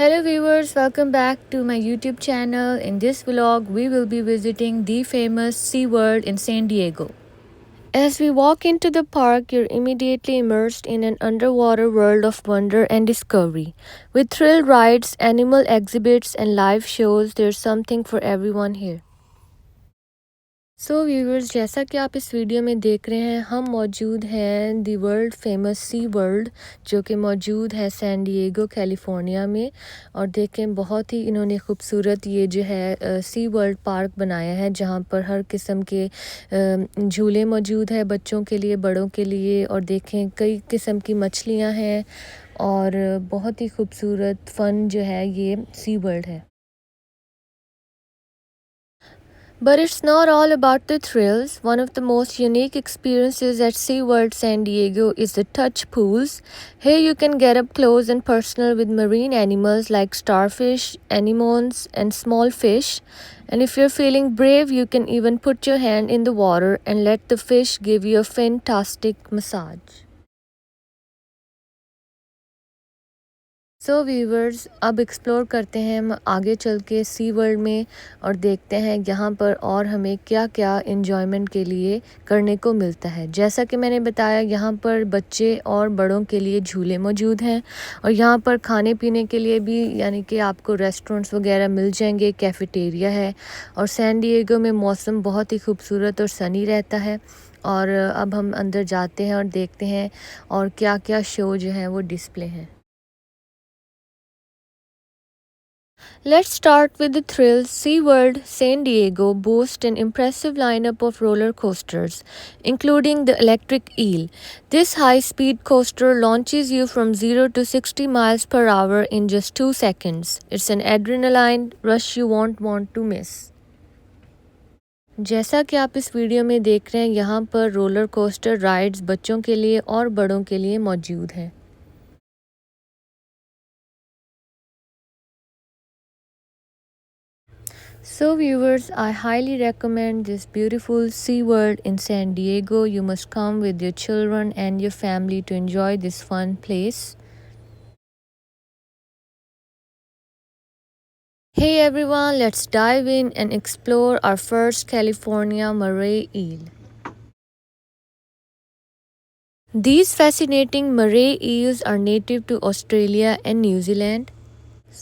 Hello viewers, welcome back to my YouTube channel. In this vlog, we will be visiting the famous SeaWorld in San Diego. As we walk into the park, you're immediately immersed in an underwater world of wonder and discovery. With thrill rides, animal exhibits, and live shows, there's something for everyone here. Viewers, जैसा कि आप इस video में देख रहे हैं, हम मौजूद हैं the world famous Sea World, जो कि मौजूद है सैन डिएगो कैलिफोर्निया में। और देखें, बहुत ही इन्होंने खूबसूरत ये जो है सी वर्ल्ड पार्क बनाया है, जहां पर हर किस्म के झूले मौजूद है, बच्चों के लिए, बड़ों के लिए। और देखें, कई किस्म की मछलियां हैं और बहुत ही खूबसूरत फ़न जो है ये सी वर्ल्ड है। But it's not all about the thrills. One of the most unique experiences at SeaWorld San Diego is the touch pools. Here you can get up close and personal with marine animals like starfish, anemones, and small fish. And if you're feeling brave, you can even put your hand in the water and let the fish give you a fantastic massage. Viewers, अब explore करते हैं हम आगे चल के सी world में और देखते हैं यहाँ पर और हमें क्या क्या एंजॉयमेंट के लिए करने को मिलता है। जैसा कि मैंने बताया, यहाँ पर बच्चे और बड़ों के लिए झूले मौजूद हैं और यहाँ पर खाने पीने के लिए भी, यानी कि आपको रेस्टोरेंट्स वगैरह मिल जाएंगे, कैफेटेरिया है। और सैन डिएगो में मौसम बहुत ही खूबसूरत और सनी रहता है। और अब हम अंदर जाते हैं और देखते हैं और क्या क्या शो जो हैं वो डिस्प्ले हैं। Let's start with the thrills. SeaWorld San Diego boasts an impressive lineup of roller coasters, including the Electric Eel. This high-speed coaster launches you from 0 to 60 miles per hour in just 2 seconds. It's an adrenaline rush you won't want to miss. जैसा कि आप इस video में देख रहे हैं, यहाँ पर रोलर कोस्टर राइड्स बच्चों के लिए और बड़ों के लिए मौजूद हैं। Viewers, I highly recommend this beautiful SeaWorld in San Diego. You must come with your children and your family to enjoy this fun place. Hey everyone, let's dive in and explore our first California moray eel. These fascinating moray eels are native to Australia and New Zealand.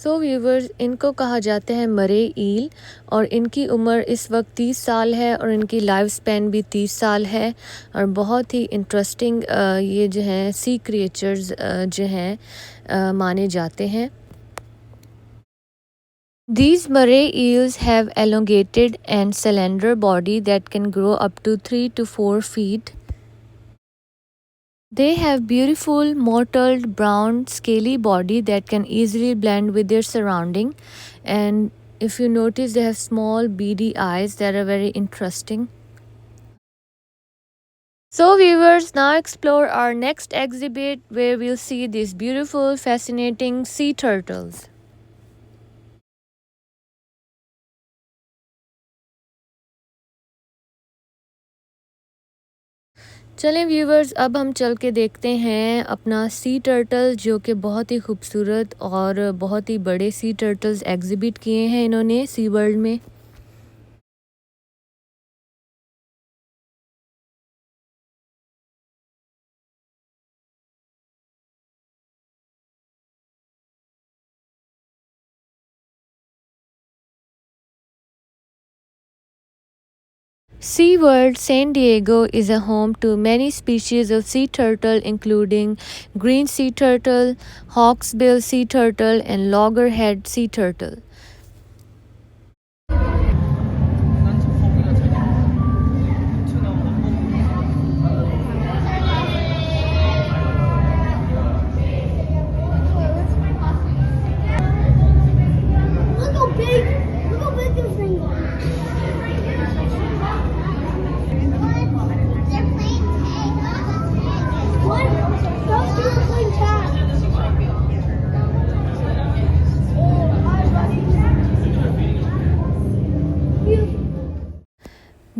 Viewers, इनको कहा जाता है मरे ईल और इनकी उम्र इस वक्त 30 साल है और इनकी लाइफ स्पैन भी 30 साल है। और बहुत ही इंटरेस्टिंग ये जो हैं सी क्रिएचर्स जो हैं माने जाते हैं। These moray eels have elongated and slender body that can grow up to 3 to 4 feet. They have beautiful mottled brown scaly body that can easily blend with their surrounding, and if you notice, they have small beady eyes that are very interesting. Viewers, now explore our next exhibit where we'll see these beautiful fascinating sea turtles. चलें viewers, अब हम चल के देखते हैं अपना sea turtle, जो कि बहुत ही खूबसूरत और बहुत ही बड़े सी टर्टल्स एग्जिबिट किए हैं इन्होंने सी वर्ल्ड में। SeaWorld San Diego is a home to many species of sea turtle, including green sea turtle, hawksbill sea turtle, and loggerhead sea turtle.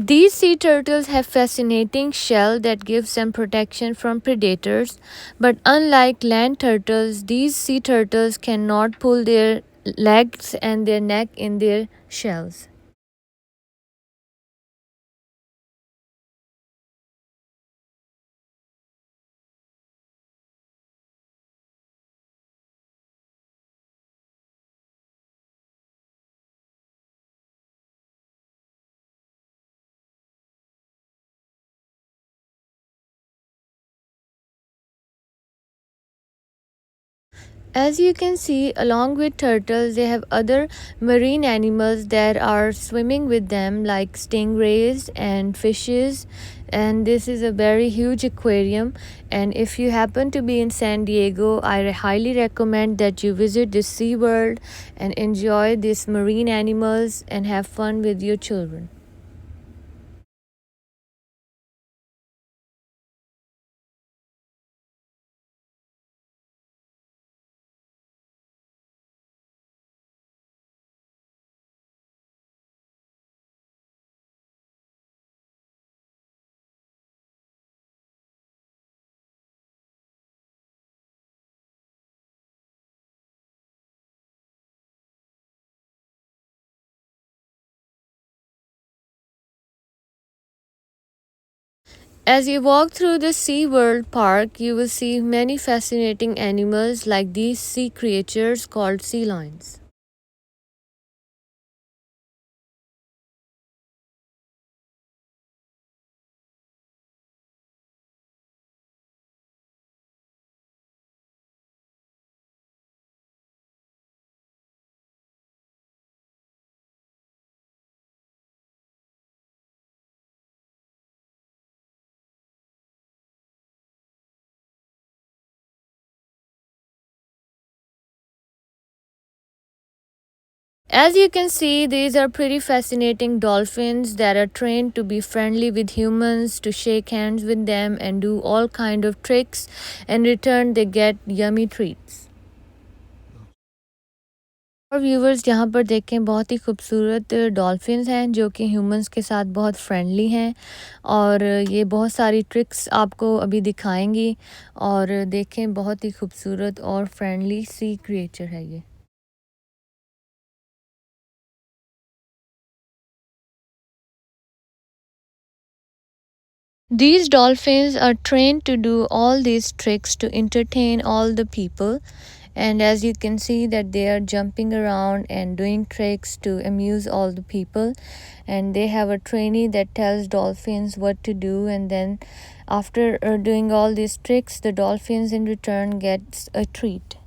These sea turtles have fascinating shell that gives them protection from predators, but unlike land turtles, these sea turtles cannot pull their legs and their neck in their shells. As you can see, along with turtles, they have other marine animals that are swimming with them, like stingrays and fishes. And this is a very huge aquarium. And if you happen to be in San Diego, I highly recommend that you visit this SeaWorld and enjoy these marine animals and have fun with your children. As you walk through the SeaWorld park, you will see many fascinating animals like these sea creatures called sea lions. As you can see, these are pretty fascinating dolphins that are trained to be friendly with humans, to shake hands with them and do all kind of tricks. In return, they get yummy treats. और viewers यहाँ पर देखें बहुत ही खूबसूरत dolphins हैं जो कि humans के साथ बहुत फ्रेंडली हैं और ये बहुत सारी ट्रिक्स आपको अभी दिखाएंगी और देखें बहुत ही खूबसूरत और फ्रेंडली सी क्रिएचर है ये। These dolphins are trained to do all these tricks to entertain all the people, and as you can see that they are jumping around and doing tricks to amuse all the people, and they have a trainee that tells dolphins what to do, and then after doing all these tricks the dolphins in return gets a treat.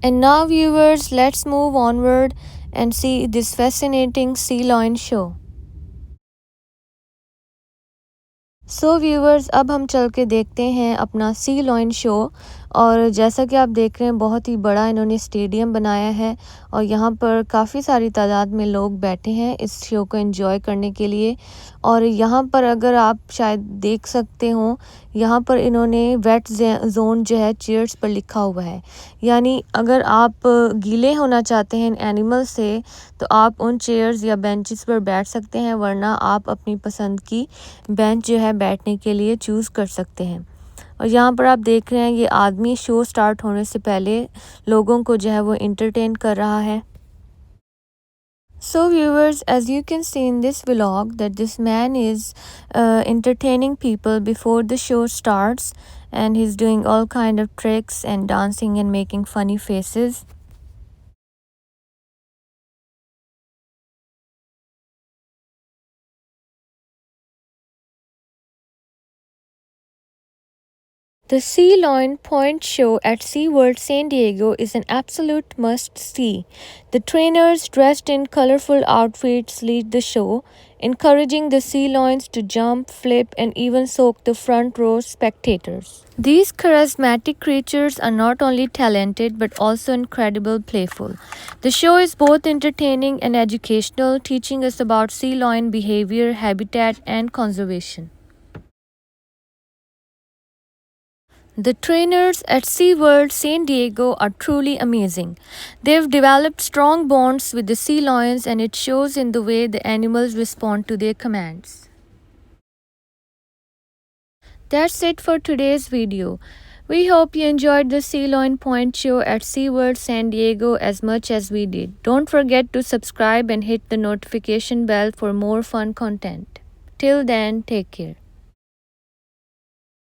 And now viewers, let's move onward and see this fascinating sea lion show. So viewers, अब हम चल के देखते हैं अपना सी lion show. और जैसा कि आप देख रहे हैं, बहुत ही बड़ा इन्होंने स्टेडियम बनाया है और यहाँ पर काफ़ी सारी तादाद में लोग बैठे हैं इस शो को एंजॉय करने के लिए। और यहाँ पर अगर आप शायद देख सकते हो, यहाँ पर इन्होंने वेट जोन जो है चेयर्स पर लिखा हुआ है। यानी अगर आप गीले होना चाहते हैं इन एनिमल से तो आप उन चेयर्स या बेंचेस पर बैठ सकते हैं, वरना आप अपनी पसंद की बेंच जो है बैठने के लिए चूज़ कर सकते हैं। और यहाँ पर आप देख रहे हैं ये आदमी शो स्टार्ट होने से पहले लोगों को जो है वो एंटरटेन कर रहा है। So viewers, as you can see in this vlog that this man is entertaining people before the show starts, and he's doing all kind of tricks and dancing and making funny faces. The Sea Lion Point Show at SeaWorld San Diego is an absolute must-see. The trainers, dressed in colorful outfits, lead the show, encouraging the sea lions to jump, flip, and even soak the front row spectators. These charismatic creatures are not only talented but also incredibly playful. The show is both entertaining and educational, teaching us about sea lion behavior, habitat, and conservation. The trainers at SeaWorld San Diego are truly amazing. They've developed strong bonds with the sea lions, and it shows in the way the animals respond to their commands. That's it for today's video. We hope you enjoyed the Sea Lion Point show at SeaWorld San Diego as much as we did. Don't forget to subscribe and hit the notification bell for more fun content. Till then, take care.